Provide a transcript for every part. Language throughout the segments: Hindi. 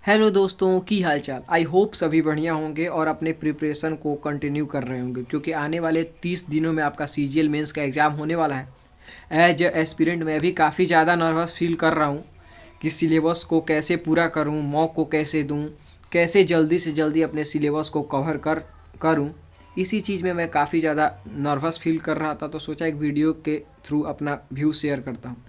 हेलो दोस्तों, की हाल चाल। आई होप सभी बढ़िया होंगे और अपने प्रिपरेशन को कंटिन्यू कर रहे होंगे, क्योंकि आने वाले 30 दिनों में आपका सीजीएल मेंस का एग्ज़ाम होने वाला है। एज एस्पिरेंट मैं भी काफ़ी ज़्यादा नर्वस फील कर रहा हूँ कि सिलेबस को कैसे पूरा करूँ, मॉक को कैसे दूँ, कैसे जल्दी से जल्दी अपने सिलेबस को कवर करूँ। इसी चीज़ में मैं काफ़ी ज़्यादा नर्वस फील कर रहा था, तो सोचा एक वीडियो के थ्रू अपना व्यू शेयर करता हूँ।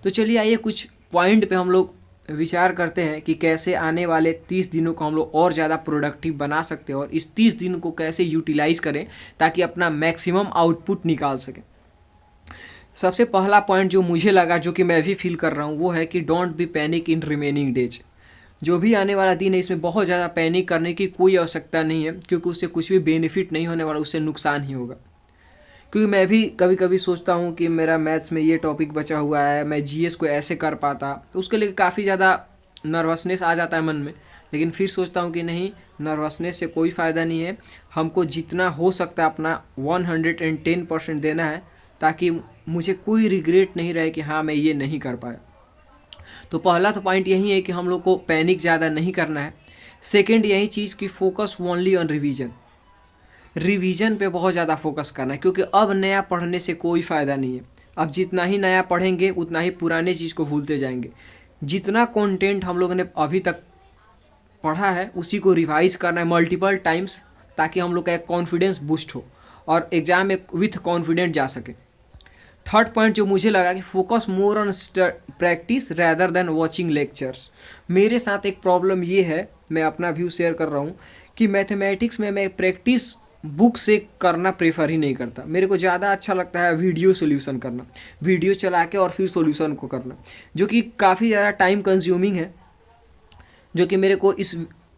तो चलिए आइए कुछ पॉइंट पे हम लोग विचार करते हैं कि कैसे आने वाले 30 दिनों को हम लोग और ज़्यादा प्रोडक्टिव बना सकते हैं और इस 30 दिन को कैसे यूटिलाइज करें ताकि अपना मैक्सिमम आउटपुट निकाल सकें। सबसे पहला पॉइंट जो मुझे लगा, जो कि मैं भी फील कर रहा हूँ, वो है कि don't be panic in remaining days. जो भी आने वाला दिन है इसमें बहुत ज़्यादा पैनिक करने की कोई आवश्यकता नहीं है, क्योंकि उससे कुछ भी बेनिफिट नहीं होने वाला, उससे नुकसान ही होगा। क्योंकि मैं भी कभी कभी सोचता हूँ कि मेरा मैथ्स में ये टॉपिक बचा हुआ है, मैं जीएस को ऐसे कर पाता, तो उसके लिए काफ़ी ज़्यादा नर्वसनेस आ जाता है मन में। लेकिन फिर सोचता हूँ कि नहीं, नर्वसनेस से कोई फ़ायदा नहीं है। हमको जितना हो सकता है अपना 110% देना है, ताकि मुझे कोई रिग्रेट नहीं रहे कि हाँ मैं ये नहीं कर पाया। तो पहला तो पॉइंट यही है कि हम लोग को पैनिक ज़्यादा नहीं करना है। सेकेंड यही चीज़ कि focus only on revision. Revision पे बहुत ज़्यादा फोकस करना है, क्योंकि अब नया पढ़ने से कोई फ़ायदा नहीं है। अब जितना ही नया पढ़ेंगे उतना ही पुराने चीज़ को भूलते जाएंगे। जितना कंटेंट हम लोगों ने अभी तक पढ़ा है उसी को रिवाइज करना है मल्टीपल टाइम्स, ताकि हम लोग का एक कॉन्फिडेंस बूस्ट हो और एग्ज़ाम में विथ कॉन्फिडेंट जा सके। थर्ड पॉइंट जो मुझे लगा कि focus more on practice rather than watching lectures. मेरे साथ एक प्रॉब्लम ये है, मैं अपना व्यू शेयर कर रहा हूँ, कि मैथमेटिक्स में मैं प्रैक्टिस बुक से करना प्रेफर ही नहीं करता। मेरे को ज़्यादा अच्छा लगता है वीडियो सोल्यूशन करना, वीडियो चला के और फिर सोल्यूशन को करना, जो कि काफ़ी ज़्यादा टाइम कंज्यूमिंग है। जो कि मेरे को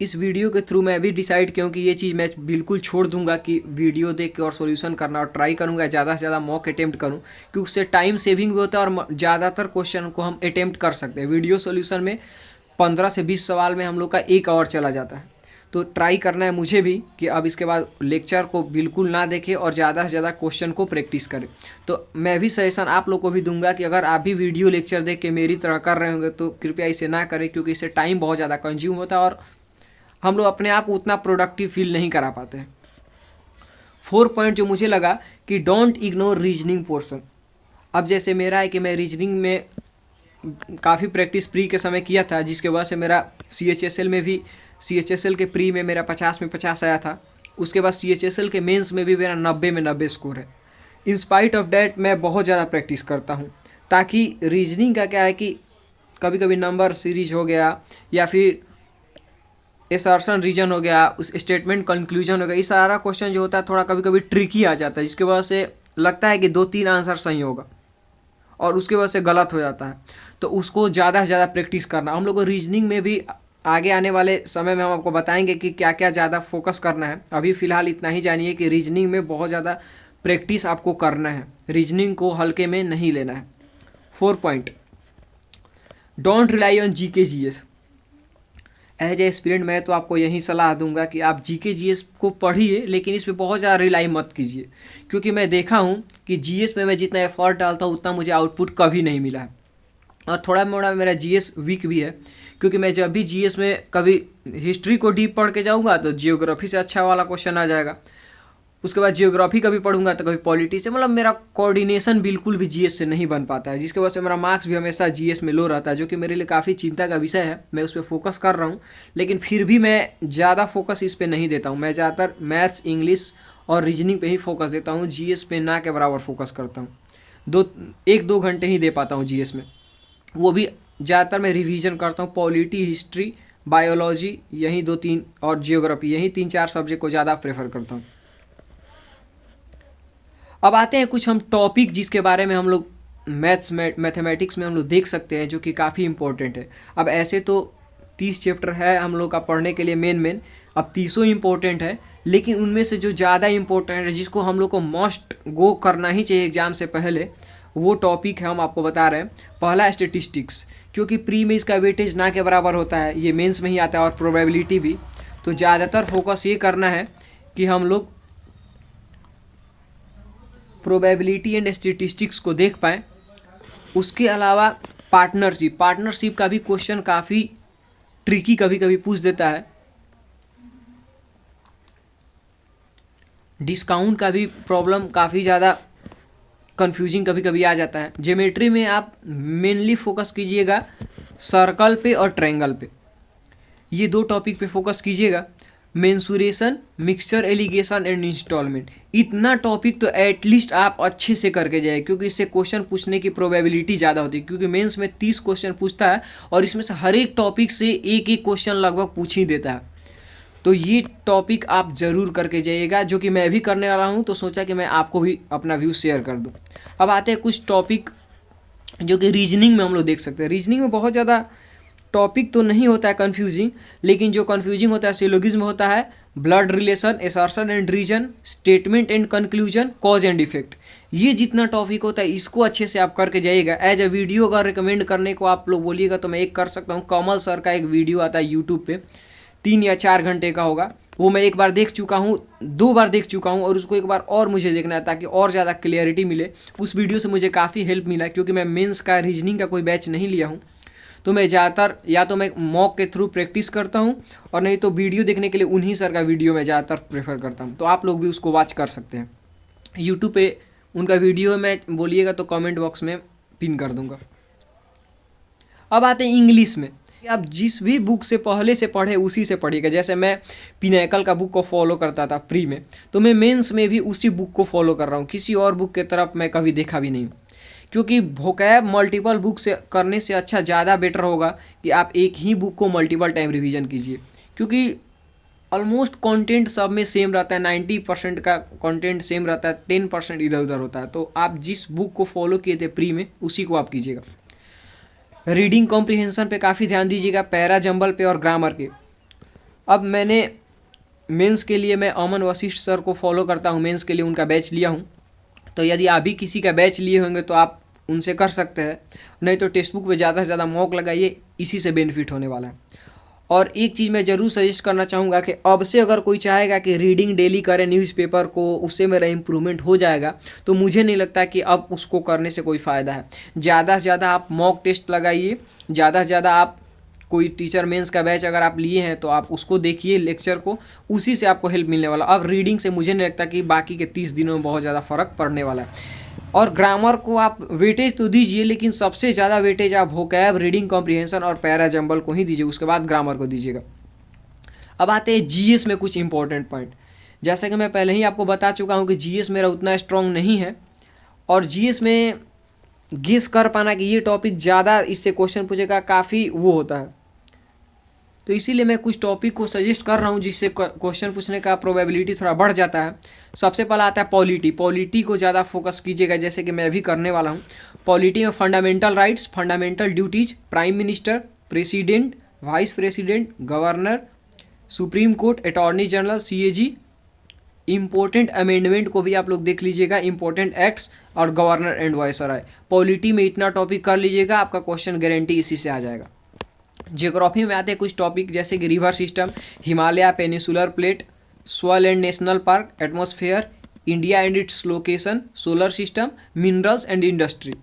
इस वीडियो के थ्रू मैं भी डिसाइड किया हूँ कि ये चीज़ मैं बिल्कुल छोड़ दूंगा कि वीडियो देख के और सॉल्यूशन करना, और ट्राई करूँगा ज़्यादा से ज़्यादा मॉक अटेम्प्ट करूँ, क्योंकि उससे टाइम सेविंग भी होता है और ज़्यादातर क्वेश्चन को हम अटेम्प्ट कर सकते हैं। वीडियो सॉल्यूशन में 15 से 20 सवाल में हम लोग का 1 आवर चला जाता है। तो ट्राई करना है मुझे भी कि अब इसके बाद लेक्चर को बिल्कुल ना देखें और ज़्यादा से ज़्यादा क्वेश्चन को प्रैक्टिस करें। तो मैं भी सजेशन आप लोग को भी दूंगा कि अगर आप भी वीडियो लेक्चर देख के मेरी तरह कर रहे होंगे तो कृपया इसे ना करें, क्योंकि इससे टाइम बहुत ज़्यादा कंज्यूम होता है और हम लोग अपने आप को उतना प्रोडक्टिव फील नहीं करा पाते हैं। फोर पॉइंट जो मुझे लगा कि डोंट इग्नोर रीजनिंग पोर्शन। अब जैसे मेरा है कि मैं रीजनिंग में काफ़ी प्रैक्टिस प्री के समय किया था, जिसके वजह से मेरा CHSL में भी, CHSL के प्री में मेरा 50 में 50 आया था। उसके बाद CHSL के मेंस में भी मेरा 90 में 90 स्कोर है। इन स्पाइट ऑफ डैट मैं बहुत ज़्यादा प्रैक्टिस करता हूँ, ताकि रीजनिंग का क्या है कि कभी कभी नंबर सीरीज हो गया या फिर एसर्शन रीजन हो गया, उस स्टेटमेंट कंक्लूजन हो गया, ये सारा क्वेश्चन जो होता है थोड़ा कभी कभी ट्रिकी आ जाता है, जिसकी वजह से लगता है कि 2-3 आंसर सही होगा और उसकी वजह से गलत हो जाता है। तो उसको ज़्यादा से ज़्यादा प्रैक्टिस करना। हम लोग को रीजनिंग में भी आगे आने वाले समय में हम आपको बताएंगे कि क्या क्या ज़्यादा फोकस करना है। अभी फ़िलहाल इतना ही जानिए कि रीजनिंग में बहुत ज़्यादा प्रैक्टिस आपको करना है, रीजनिंग को हल्के में नहीं लेना है। 4 point, don't rely on GK GS। As a aspirant मैं तो आपको यही सलाह दूंगा कि आप GK GS को पढ़िए, लेकिन इस पर बहुत ज़्यादा रिलाई मत कीजिए, क्योंकि मैं देखा हूँ कि GS में मैं जितना एफर्ट डालता हूँ उतना मुझे आउटपुट कभी नहीं मिला है। और थोड़ा मोड़ा मेरा GS वीक भी है, क्योंकि मैं जब भी GS में कभी हिस्ट्री को डीप पढ़ के जाऊँगा तो जियोग्राफी से अच्छा वाला क्वेश्चन आ जाएगा, उसके बाद जियोग्राफी कभी पढ़ूंगा तो कभी पॉलिटी से, मतलब मेरा कोऑर्डिनेशन बिल्कुल भी GS से नहीं बन पाता है, जिसकी वजह से मेरा मार्क्स भी हमेशा GS में लो रहता है, जो कि मेरे लिए काफ़ी चिंता का विषय है। मैं उस पर फोकस कर रहा हूँ, लेकिन फिर भी मैं ज़्यादा फोकस इस पर नहीं देता हूँ। मैं ज़्यादातर मैथ्स, इंग्लिश और रीजनिंग पे ही फोकस देता हूँ, GS पे ना के बराबर फोकस करता हूँ। 1-2 घंटे ही दे पाता हूँ GS में, वो भी ज़्यादातर मैं रिवीजन करता हूँ। पॉलिटी, हिस्ट्री, बायोलॉजी, यही 2-3 और जियोग्राफी, यही 3-4 सब्जेक्ट को ज़्यादा प्रेफर करता हूँ। अब आते हैं कुछ हम टॉपिक जिसके बारे में हम लोग मैथमेटिक्स में हम लोग देख सकते हैं, जो कि काफ़ी इंपॉर्टेंट है। अब ऐसे तो 30 चैप्टर है हम लोग का पढ़ने के लिए मेन, अब 30 इंपॉर्टेंट है, लेकिन उनमें से जो ज़्यादा इंपॉर्टेंट है, जिसको हम लोग को मस्ट गो करना ही चाहिए एग्ज़ाम से पहले, वो टॉपिक है हम आपको बता रहे हैं। पहला स्टेटिस्टिक्स, क्योंकि प्री में इसका वेटेज ना के बराबर होता है, ये मेंस में ही आता है, और प्रोबेबिलिटी भी। तो ज़्यादातर फोकस ये करना है कि हम लोग प्रोबेबिलिटी एंड स्टेटिस्टिक्स को देख पाएँ। उसके अलावा पार्टनरशिप का भी क्वेश्चन काफ़ी ट्रिकी कभी कभी पूछ देता है। डिस्काउंट का भी प्रॉब्लम काफ़ी ज़्यादा कंफ्यूजिंग कभी कभी आ जाता है। ज्योमेट्री में आप मेनली फोकस कीजिएगा सर्कल पे और ट्रायंगल पे, ये दो टॉपिक पे फोकस कीजिएगा। Mensuration, mixture alligation and instalment, इतना टॉपिक तो एटलीस्ट आप अच्छे से करके जाए, क्योंकि इससे क्वेश्चन पूछने की प्रोबेबिलिटी ज़्यादा होती है, क्योंकि मेंस में 30 क्वेश्चन पूछता है और इसमें से हर एक टॉपिक से एक एक क्वेश्चन लगभग पूछ ही देता है। तो ये टॉपिक आप ज़रूर करके जाइएगा, जो कि मैं भी करने वाला हूँ, तो सोचा कि मैं आपको भी अपना व्यू शेयर कर दूँ। अब आते हैं कुछ टॉपिक जो कि रीजनिंग में हम लोग देख सकते हैं। रीजनिंग में बहुत ज़्यादा टॉपिक तो नहीं होता है कन्फ्यूजिंग, लेकिन जो कन्फ्यूजिंग होता है सिलोगिज्म होता है, blood relation, assertion and reason, statement and conclusion, cause and effect, ये जितना टॉपिक होता है इसको अच्छे से आप करके जाइएगा। एज अ वीडियो अगर रिकमेंड करने को आप लोग बोलिएगा तो मैं एक कर सकता हूँ। कमल सर का एक वीडियो आता है यूट्यूब पे, 3 या 4 घंटे का होगा, वो मैं एक बार देख चुका हूँ, 2 बार देख चुका हूँ, और उसको एक बार और मुझे देखना है ताकि और ज़्यादा क्लियरिटी मिले। उस वीडियो से मुझे काफ़ी हेल्प मिला, क्योंकि मैं मेंस का रीजनिंग का कोई बैच नहीं लिया हूँ, तो मैं ज़्यादातर या तो मैं मॉक के थ्रू प्रैक्टिस करता हूँ, और नहीं तो वीडियो देखने के लिए उन्हीं सर का वीडियो मैं ज़्यादातर प्रेफर करता हूँ। तो आप लोग भी उसको वॉच कर सकते हैं यूट्यूब पे, उनका वीडियो मैं बोलिएगा तो कमेंट बॉक्स में पिन कर दूँगा। अब आते हैं इंग्लिश में। आप जिस भी बुक से पहले से पढ़े उसी से पढ़िएगा। जैसे मैं पिनैकल का बुक को फॉलो करता था प्री में, तो मैं मेंस में भी उसी बुक को फॉलो कर रहा हूँ, किसी और बुक की तरफ मैं कभी देखा भी नहीं हूँ। क्योंकि वोकैब मल्टीपल बुक से करने से अच्छा ज़्यादा बेटर होगा कि आप एक ही बुक को मल्टीपल टाइम रिवीजन कीजिए, क्योंकि ऑलमोस्ट कंटेंट सब में सेम रहता है, 90% का कंटेंट सेम रहता है, 10% इधर उधर होता है। तो आप जिस बुक को फॉलो किए थे प्री में उसी को आप कीजिएगा। रीडिंग कॉम्प्रिहेंशन पे काफ़ी ध्यान दीजिएगा, पैरा जंबल पे और ग्रामर के। अब मैंने मेंस के लिए मैं अमन वशिष्ठ सर को फॉलो करता हूँ, मेंस के लिए उनका बैच लिया हूँ। तो यदि आप भी किसी का बैच लिए होंगे तो आप उनसे कर सकते हैं, नहीं तो टेक्स्ट बुक पे ज़्यादा से ज़्यादा मॉक लगाइए, इसी से बेनिफिट होने वाला है। और एक चीज़ मैं ज़रूर सजेस्ट करना चाहूँगा कि अब से अगर कोई चाहेगा कि रीडिंग डेली करे न्यूज़पेपर को, उससे मेरा इम्प्रूवमेंट हो जाएगा, तो मुझे नहीं लगता कि अब उसको करने से कोई फ़ायदा है। ज़्यादा से ज़्यादा आप मॉक टेस्ट लगाइए, ज़्यादा से ज़्यादा आप कोई टीचर मेंस का बैच अगर आप लिए हैं तो आप उसको देखिए लेक्चर को, उसी से आपको हेल्प मिलने वाला। अब रीडिंग से मुझे नहीं लगता कि बाकी के 30 दिनों में बहुत ज़्यादा फ़र्क पड़ने वाला है। और ग्रामर को आप वेटेज तो दीजिए, लेकिन सबसे ज़्यादा वेटेज आप वोकैब, रीडिंग कॉम्प्रिहेंशन और पैरा जंबल को ही दीजिए, उसके बाद ग्रामर को दीजिएगा। अब आते हैं जीएस में कुछ इंपॉर्टेंट पॉइंट। जैसा कि मैं पहले ही आपको बता चुका हूँ कि जीएस मेरा उतना स्ट्रॉन्ग नहीं है, और जीएस में गेस कर पाना कि ये टॉपिक ज़्यादा इससे क्वेश्चन पूछेगा काफ़ी वो होता है। तो इसीलिए मैं कुछ टॉपिक को सजेस्ट कर रहा हूँ जिससे क्वेश्चन पूछने का प्रोबेबिलिटी थोड़ा बढ़ जाता है। सबसे पहला आता है पॉलिटी। पॉलिटी को ज़्यादा फोकस कीजिएगा, जैसे कि मैं भी करने वाला हूँ। पॉलिटी में fundamental rights, fundamental duties, prime minister, president, vice president, governor, supreme court, attorney general, CAG, important amendment को भी आप लोग देख लीजिएगा, इम्पोर्टेंट एक्ट्स और गवर्नर एंड वायसराय। पॉलिटी में इतना टॉपिक कर लीजिएगा, आपका क्वेश्चन गारंटी इसी से आ जाएगा। जियोग्राफी में आते हैं कुछ टॉपिक जैसे कि river system, Himalaya, peninsular plate, soil and national park, atmosphere, India and its location, solar system, minerals and industry.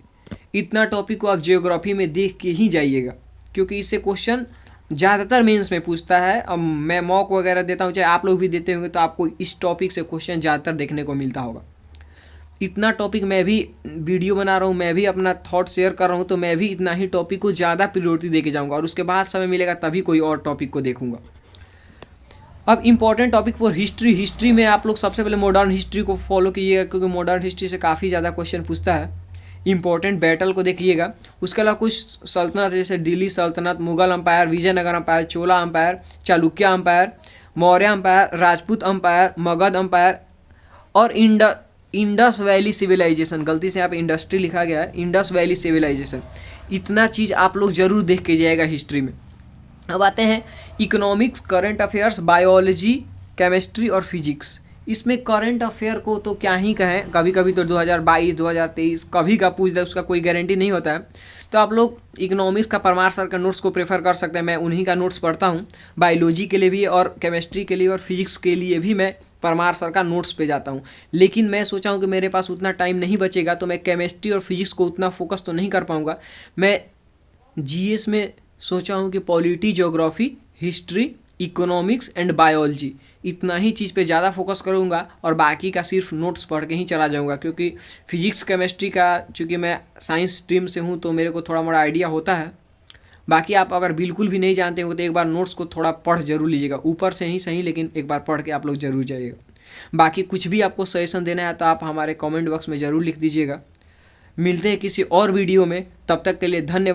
इतना टॉपिक को आप जियोग्राफी में देख के ही जाइएगा, क्योंकि इससे क्वेश्चन ज़्यादातर मेंस में पूछता है। अब मैं मॉक वगैरह देता हूँ, चाहे आप लोग भी देते होंगे, तो आपको इस टॉपिक से क्वेश्चन ज़्यादातर देखने को मिलता होगा। इतना टॉपिक मैं भी वीडियो बना रहा हूँ, मैं भी अपना थॉट शेयर कर रहा हूँ, तो मैं भी इतना ही टॉपिक को ज़्यादा प्रायोरिटी देके जाऊँगा, और उसके बाद समय मिलेगा तभी कोई और टॉपिक को देखूँगा। अब important topic for history. History में आप लोग सबसे पहले मॉडर्न हिस्ट्री को फॉलो कीजिएगा, क्योंकि मॉडर्न हिस्ट्री से काफ़ी ज़्यादा क्वेश्चन पूछता है। इंपॉर्टेंट बैटल को देखिएगा। उसके अलावा कुछ सल्तनत जैसे दिल्ली सल्तनत, Mughal empire, Vijayanagara empire, Chola empire, Chalukya empire, Maurya empire, Rajput empire, Magadha empire और इंडस वैली सिविलाइजेशन। गलती से यहाँ पे इंडस्ट्री लिखा गया है, इंडस वैली सिविलाइजेशन। इतना चीज़ आप लोग जरूर देख के जाएगा हिस्ट्री में। अब आते हैं economics, current affairs, biology, chemistry और फिजिक्स। इसमें करंट अफेयर को तो क्या ही कहें, कभी कभी तो 2022, 2023 कभी का पूछ दे, उसका कोई गारंटी नहीं होता है। तो आप लोग इकोनॉमिक्स का परमार सर का नोट्स को प्रेफर कर सकते हैं, मैं उन्हीं का नोट्स पढ़ता हूँ। बायोलॉजी के लिए भी और केमिस्ट्री के लिए और फिजिक्स के लिए भी मैं परमार सर का नोट्स पे जाता हूँ। लेकिन मैं सोचा हूँ कि मेरे पास उतना टाइम नहीं बचेगा, तो मैं केमिस्ट्री और फिजिक्स को उतना फोकस तो नहीं कर पाऊँगा। मैं जीएस में सोचा हूँ कि polity, geography history, economics and biology, इतना ही चीज़ पे ज़्यादा फोकस करूँगा और बाकी का सिर्फ नोट्स पढ़ के ही चला जाऊँगा, क्योंकि फिजिक्स केमिस्ट्री का चूँकि मैं साइंस स्ट्रीम से हूँ तो मेरे को थोड़ा मोड़ा आइडिया होता है। बाकी आप अगर बिल्कुल भी नहीं जानते हो तो एक बार नोट्स को थोड़ा पढ़ जरूर लीजिएगा, ऊपर से ही सही लेकिन एक बार पढ़ के आप लोग जरूर जाइएगा। बाकी कुछ भी आपको सजेशन देना है तो आप हमारे कमेंट बॉक्स में ज़रूर लिख दीजिएगा। मिलते हैं किसी और वीडियो में, तब तक के लिए धन्यवाद।